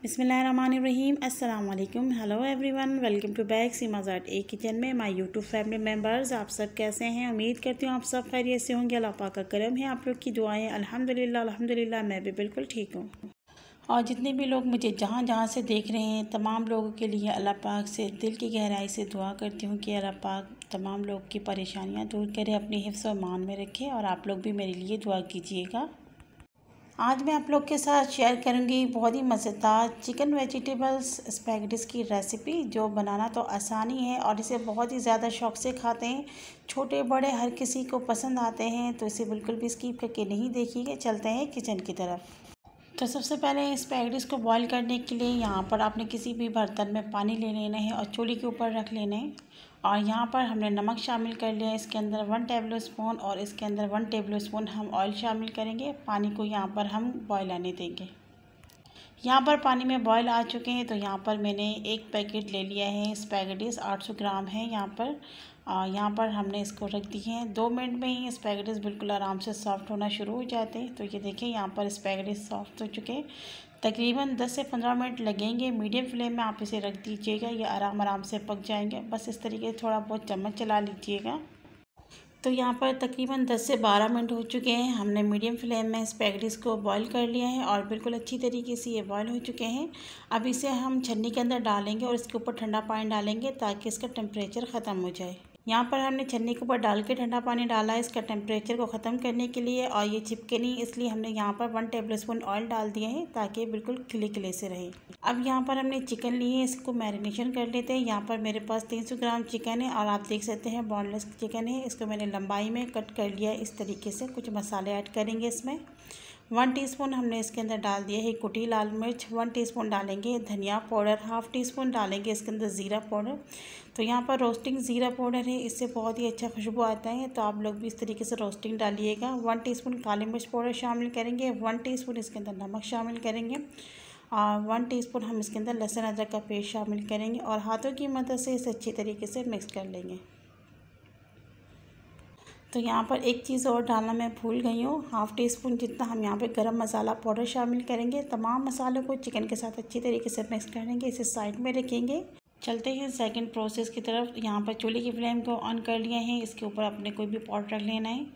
बिस्मिल्लाहिर्रहमानिर्रहीम। अस्सलाम वालेकुम। Hello everyone, welcome to back Seema's art a kitchen में माय यूट्यूब फैमिली मेम्बर्स। आप सब कैसे हैं? उम्मीद करती हूँ आप सब खैरियत से होंगे। अल्लाह पाक का करम है, आप लोग की दुआएं। अल्हम्दुलिल्लाह अल्हम्दुलिल्लाह मैं भी बिल्कुल ठीक हूँ। और जितने भी लोग मुझे जहाँ जहाँ से देख रहे हैं, तमाम लोगों के लिए अल्लाह पाक से दिल की गहराई से दुआ करती हूँ कि अल्लाह पाक तमाम लोग की परेशानियाँ दूर करे, अपनी हिफ्ज़ व मान में रखे। और आप लोग भी मेरे लिए दुआ कीजिएगा। आज मैं आप लोग के साथ शेयर करूंगी बहुत ही मज़ेदार चिकन वेजिटेबल्स स्पैगेटीज़ की रेसिपी, जो बनाना तो आसानी है और इसे बहुत ही ज़्यादा शौक़ से खाते हैं। छोटे बड़े हर किसी को पसंद आते हैं, तो इसे बिल्कुल भी स्किप करके नहीं देखिएगा। चलते हैं किचन की तरफ। तो सबसे पहले स्पैगेटीज़ को बॉईल करने के लिए यहाँ पर आपने किसी भी बर्तन में पानी ले लेना है और चूल्हे के ऊपर रख लेना है। और यहाँ पर हमने नमक शामिल कर लिया है, इसके अंदर 1 टेबल स्पून, और इसके अंदर 1 टेबल स्पून हम ऑयल शामिल करेंगे। पानी को यहाँ पर हम बॉईल आने देंगे। यहाँ पर पानी में बॉईल आ चुके हैं, तो यहाँ पर मैंने एक पैकेट ले लिया है स्पैगेटीज़, 800 ग्राम है यहाँ पर। यहाँ पर हमने इसको रख दी है। 2 मिनट में ही स्पैगेटीज़ बिल्कुल आराम से सॉफ्ट होना शुरू हो जाते हैं। तो ये देखिए यहाँ पर स्पैगेटीज़ सॉफ्ट हो चुके हैं। तकरीबन 10 से 15 मिनट लगेंगे। मीडियम फ्लेम में आप इसे रख दीजिएगा, ये आराम से पक जाएंगे। बस इस तरीके से थोड़ा बहुत चम्मच चला लीजिएगा। तो यहाँ पर तकरीबन 10 से 12 मिनट हो चुके हैं। हमने मीडियम फ्लेम में स्पैगेटीज़ को बॉईल कर लिया है और बिल्कुल अच्छी तरीके से ये बॉईल हो चुके हैं। अब इसे हम छन्नी के अंदर डालेंगे और इसके ऊपर ठंडा पानी डालेंगे ताकि इसका टेम्परेचर ख़त्म हो जाए। यहाँ पर हमने छन्नी के ऊपर डाल के ठंडा पानी डाला है इसका टेम्परेचर को ख़त्म करने के लिए, और ये चिपके नहीं, इसलिए हमने यहाँ पर 1 टेबल स्पून ऑयल डाल दिया है ताकि बिल्कुल खिले खिले से रहे। अब यहाँ पर हमने चिकन लिए है, इसको मैरिनेशन कर लेते हैं। यहाँ पर मेरे पास 300 ग्राम चिकन है और आप देख सकते हैं बोनलेस चिकन है। इसको मैंने लंबाई में कट कर लिया है इस तरीके से। कुछ मसाले ऐड करेंगे इसमें। 1 टीस्पून हमने इसके अंदर डाल दिया है कुटी लाल मिर्च। 1 टीस्पून डालेंगे धनिया पाउडर। हाफ़ टी स्पून डालेंगे इसके अंदर ज़ीरा पाउडर। तो यहाँ पर रोस्टिंग ज़ीरा पाउडर है, इससे बहुत ही अच्छा खुशबू आता है, तो आप लोग भी इस तरीके से रोस्टिंग डालिएगा। 1 टीस्पून काली मिर्च पाउडर शामिल करेंगे। 1 टीस्पून इसके अंदर नमक शामिल करेंगे। और 1 टीस्पून हम इसके अंदर लहसुन अदरक का पेस्ट शामिल करेंगे और हाथों की मदद से इसे अच्छी तरीके से मिक्स कर लेंगे। तो यहाँ पर एक चीज़ और डालना मैं भूल गई हूँ, हाफ़ टी स्पून जितना हम यहाँ पे गरम मसाला पाउडर शामिल करेंगे। तमाम मसालों को चिकन के साथ अच्छी तरीके से मिक्स करेंगे, इसे साइड में रखेंगे। चलते हैं सेकंड प्रोसेस की तरफ। यहाँ पर चूल्हे की फ्लेम को ऑन कर लिया है। इसके ऊपर आपने कोई भी पॉट रख लेना है।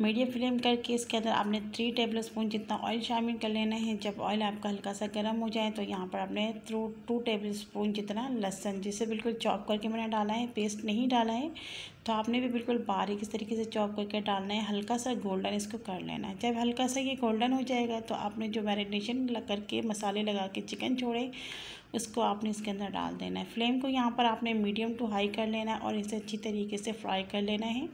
मीडियम फ्लेम करके इसके अंदर आपने 3 टेबल स्पून जितना ऑयल शामिल कर लेना है। जब ऑयल आपका हल्का सा गर्म हो जाए तो यहाँ पर आपने 2 टेबल स्पून जितना लहसुन, जिसे बिल्कुल चॉप करके मैंने डाला है, पेस्ट नहीं डाला है, तो आपने भी बिल्कुल बारीक इस तरीके से चॉप करके डालना है। हल्का सा गोल्डन इसको कर लेना है। जब हल्का सा ये गोल्डन हो जाएगा तो आपने जो मैरिनेशन करके मसाले लगा के चिकन छोड़े, उसको आपने इसके अंदर डाल देना है। फ्लेम को यहाँ पर आपने मीडियम टू हाई कर लेना है और इसे अच्छी तरीके से फ्राई कर लेना है।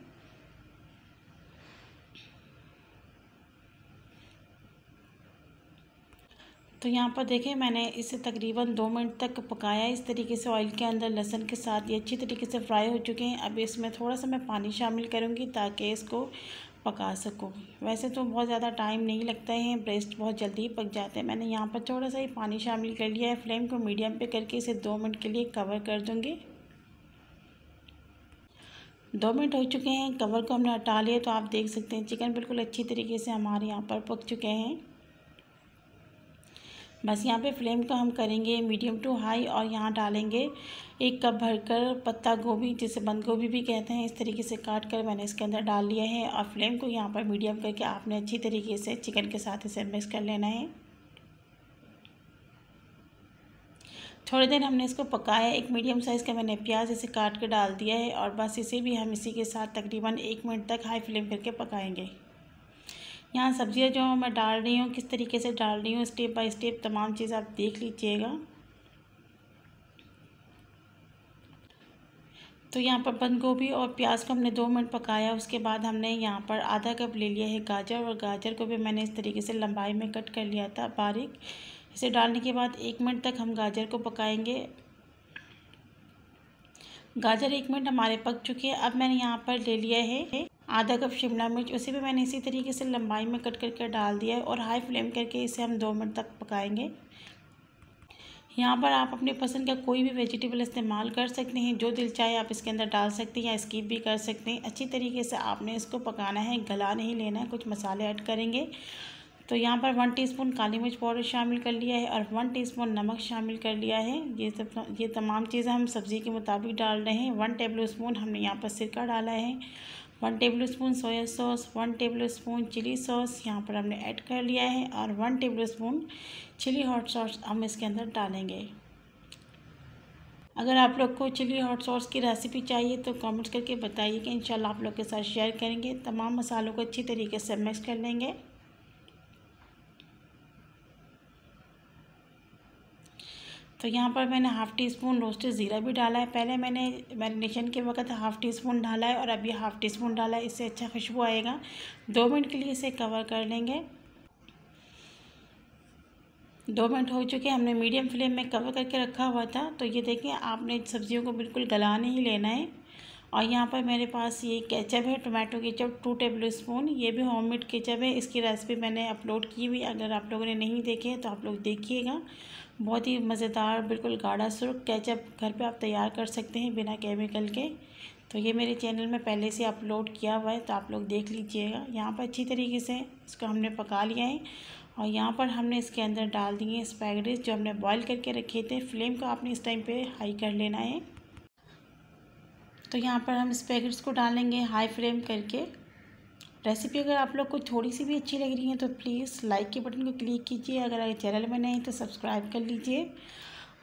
तो यहाँ पर देखें, मैंने इसे तकरीबन 2 मिनट तक पकाया इस तरीके से ऑयल के अंदर लहसुन के साथ। ये अच्छी तरीके से फ्राई हो चुके हैं। अब इसमें थोड़ा सा मैं पानी शामिल करूँगी ताकि इसको पका सकूँ। वैसे तो बहुत ज़्यादा टाइम नहीं लगता है, ब्रेस्ट बहुत जल्दी ही पक जाते हैं। मैंने यहाँ पर थोड़ा सा ही पानी शामिल कर लिया है। फ्लेम को मीडियम पे करके इसे 2 मिनट के लिए कवर कर दूँगी। 2 मिनट हो चुके हैं, कवर को हमने हटा लिया, तो आप देख सकते हैं चिकन बिल्कुल अच्छी तरीके से हमारे यहाँ पर पक चुके हैं। बस यहाँ पे फ्लेम को हम करेंगे मीडियम टू हाई और यहाँ डालेंगे 1 कप भरकर पत्ता गोभी, जिसे बंद गोभी भी कहते हैं। इस तरीके से काट कर मैंने इसके अंदर डाल लिया है और फ्लेम को यहाँ पर मीडियम करके आपने अच्छी तरीके से चिकन के साथ इसे मिक्स कर लेना है। थोड़ी देर हमने इसको पकाया। एक मीडियम साइज़ का मैंने प्याज इसे काट के डाल दिया है और बस इसे भी हम इसी के साथ तकरीबन 1 मिनट तक हाई फ्लेम करके पकाएंगे। यहाँ सब्जियाँ जो मैं डाल रही हूँ, किस तरीके से डाल रही हूँ, स्टेप बाय स्टेप तमाम चीज़ आप देख लीजिएगा। तो यहाँ पर बंद गोभी और प्याज को हमने 2 मिनट पकाया। उसके बाद हमने यहाँ पर आधा कप ले लिया है गाजर, और गाजर को भी मैंने इस तरीके से लंबाई में कट कर लिया था बारीक। इसे डालने के बाद 1 मिनट तक हम गाजर को पकाएंगे। गाजर 1 मिनट हमारे पक चुके हैं। अब मैंने यहाँ पर ले लिया है आधा कप शिमला मिर्च, उसे भी मैंने इसी तरीके से लंबाई में कट करके डाल दिया है और हाई फ्लेम करके इसे हम 2 मिनट तक पकाएंगे। यहाँ पर आप अपने पसंद का कोई भी वेजिटेबल इस्तेमाल कर सकते हैं, जो दिल चाहे आप इसके अंदर डाल सकते हैं या स्किप भी कर सकते हैं। अच्छी तरीके से आपने इसको पकाना है, गला नहीं लेना है। कुछ मसाले ऐड करेंगे तो यहाँ पर 1 टीस्पून काली मिर्च पाउडर शामिल कर लिया है और 1 टीस्पून नमक शामिल कर लिया है। ये तमाम चीज़ें हम सब्ज़ी के मुताबिक डाल रहे हैं। 1 टेबल स्पून हमने यहाँ पर सिरका डाला है, 1 tablespoon soya sauce, 1 tablespoon chilli sauce यहाँ पर हमने ऐड कर लिया है और 1 tablespoon chilli hot sauce हम इसके अंदर डालेंगे। अगर आप लोग को चिली हॉट सॉस की रेसिपी चाहिए तो कमेंट्स करके बताइए कि इंशाल्लाह आप लोग के साथ शेयर करेंगे। तमाम मसालों को अच्छी तरीके से मिक्स कर लेंगे। तो यहाँ पर मैंने हाफ़ टी स्पून रोस्टेड ज़ीरा भी डाला है। पहले मैंने मैरिनेशन के वक्त हाफ़ टी स्पून डाला है और अभी हाफ़ टी स्पून डाला है, इससे अच्छा खुशबू आएगा। 2 मिनट के लिए इसे कवर कर लेंगे। 2 मिनट हो चुके, हमने मीडियम फ्लेम में कवर करके रखा हुआ था। तो ये देखिए, आपने सब्जियों को बिल्कुल गला नहीं लेना है। और यहाँ पर मेरे पास ये केचप है, टोमेटो केचप 2 टेबल स्पून। ये भी होममेड केचप है। इसकी रेसिपी मैंने अपलोड की हुई, अगर आप लोगों ने नहीं देखे तो आप लोग देखिएगा। बहुत ही मज़ेदार, बिल्कुल गाढ़ा सुर्ख केचप घर पे आप तैयार कर सकते हैं बिना केमिकल के। तो ये मेरे चैनल में पहले से अपलोड किया हुआ है, तो आप लोग देख लीजिएगा। यहाँ पर अच्छी तरीके से इसको हमने पका लिया है और यहाँ पर हमने इसके अंदर डाल दिए स्पैगेटीज़ जो हमने बॉईल करके रखे थे। फ्लेम को आपने इस टाइम पे हाई कर लेना है। तो यहाँ पर हम स्पैगेटीज़ को डालेंगे हाई फ्लेम करके। रेसिपी अगर आप लोग को थोड़ी सी भी अच्छी लग रही है तो प्लीज़ लाइक के बटन को क्लिक कीजिए। अगर चैनल में नहीं तो सब्सक्राइब कर लीजिए।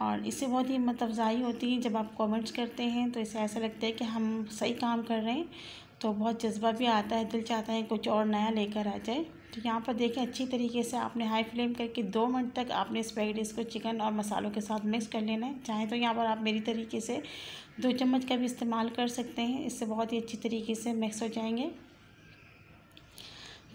और इससे बहुत ही हिम्मत अफ़ज़ाई होती है जब आप कमेंट्स करते हैं, तो इससे ऐसा लगता है कि हम सही काम कर रहे हैं। तो बहुत जज्बा भी आता है, दिल चाहता है कुछ और नया लेकर आ जाए। तो यहाँ पर देखें, अच्छी तरीके से आपने हाई फ्लेम करके 2 मिनट तक आपने स्पैगेटीज़ को चिकन और मसालों के साथ मिक्स कर लेना है। चाहे तो यहाँ पर आप मेरी तरीके से 2 चम्मच का भी इस्तेमाल कर सकते हैं, इससे बहुत ही अच्छी तरीके से मिक्स हो जाएंगे।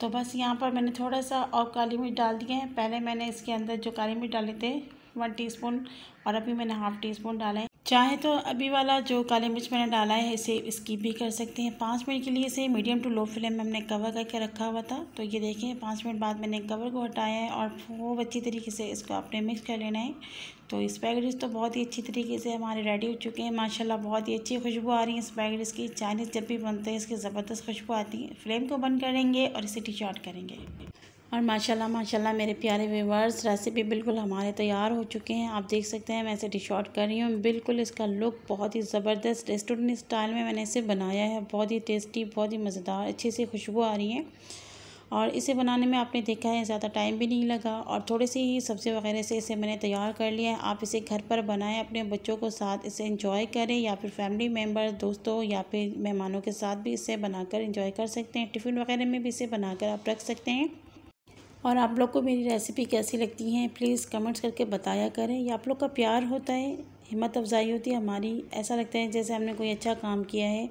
तो बस यहाँ पर मैंने थोड़ा सा और काली मिर्च डाल दिए हैं। पहले मैंने इसके अंदर जो काली मिर्च डाले थे 1 टीस्पून और अभी मैंने हाफ़ टी स्पून डाला है। चाहे तो अभी वाला जो काली मिर्च मैंने डाला है इसे स्किप भी कर सकते हैं। 5 मिनट के लिए इसे मीडियम टू लो फ्लेम में हमने कवर करके रखा हुआ था। तो ये देखें, 5 मिनट बाद मैंने कवर को हटाया है और खूब अच्छी तरीके से इसको आपने मिक्स कर लेना है। तो स्पैगेटीज़ तो बहुत ही अच्छी तरीके से हमारे रेडी हो चुके हैं माशाल्लाह। बहुत ही अच्छी खुशबू आ रही है स्पैगेटीज़ की। चाइनीज़ जब भी बनते हैं इसकी ज़बरदस्त खुशबू आती है। फ्लेम को बंद करेंगे और इसे डिश आउट करेंगे। और माशाल्लाह मेरे प्यारे व्यूअर्स, रेसिपी बिल्कुल हमारे तैयार हो चुके हैं। आप देख सकते हैं मैं इसे डिश आउट कर रही हूँ। बिल्कुल इसका लुक बहुत ही ज़बरदस्त रेस्टोरेंट स्टाइल में मैंने इसे बनाया है। बहुत ही टेस्टी, बहुत ही मज़ेदार, अच्छी सी खुशबू आ रही है। और इसे बनाने में आपने देखा है ज़्यादा टाइम भी नहीं लगा और थोड़ी सी ही सब्ज़ी वगैरह से इसे मैंने तैयार कर लिया है। आप इसे घर पर बनाएं, अपने बच्चों को साथ इसे एंजॉय करें, या फिर फैमिली मेम्बर, दोस्तों या फिर मेहमानों के साथ भी इसे बनाकर एंजॉय कर सकते हैं। टिफ़िन वगैरह में भी इसे बनाकर आप रख सकते हैं। और आप लोग को मेरी रेसिपी कैसी लगती हैं प्लीज़ कमेंट्स करके बताया करें। ये आप लोग का प्यार होता है, हिम्मत अफ़ज़ाई होती है हमारी। ऐसा लगता है जैसे हमने कोई अच्छा काम किया है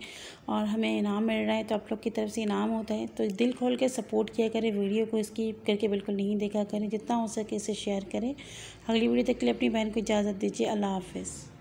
और हमें इनाम मिल रहा है, तो आप लोग की तरफ से इनाम होता है। तो दिल खोल के सपोर्ट किया करें, वीडियो को स्किप करके बिल्कुल नहीं देखा करें, जितना हो सके इसे शेयर करें। अगली वीडियो तक के लिए अपनी बहन को इजाज़त दीजिए। अल्लाह हाफ़िज़।